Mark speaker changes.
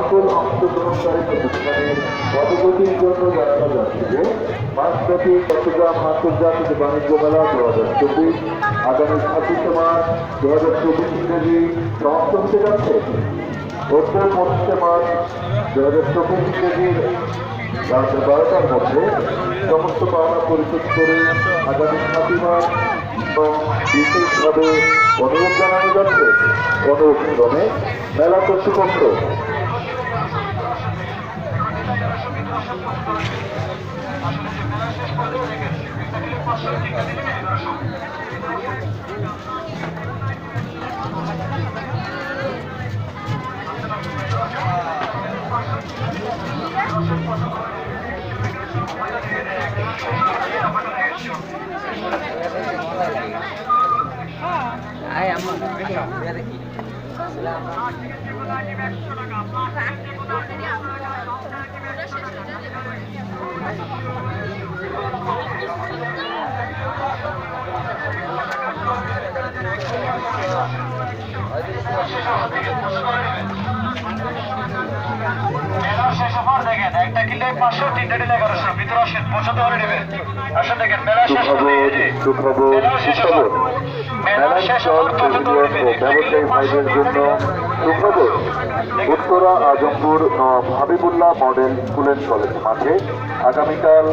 Speaker 1: সকল অংশগ্রহণকারী প্রতিষ্ঠানের পদগতির জন্য জানানো যাচ্ছে যে মাসব্যাপী চট্টগ্রাম আন্তর্জাতিক বাণিজ্য মেলা 2024 আগামী 26 মার্চ 2024 ইংরেজি সমাপ্ত হতে যাচ্ছে। 25 মার্চ 2024 ইংরেজির রাত 12টার মধ্যে সমস্ত পাওনা পরিশোধ করে আগামী 7 মার্চ এবং বিশেষভাবে অনুরোধ জানানো যাচ্ছে অনুক্রমে মেলা কর্তৃপক্ষ
Speaker 2: দেখেন একটা কিলো 500 3টা 1100 ভিতরে আসেন পছন্দ হলে নেবেন। আসেন দেখেন মেলা শেষ হবে।
Speaker 1: ব্যবসায়ী ভাইদের জন্য সুখবর। Uttara Azampur Habibullah model school and college মাঠে আগামীকাল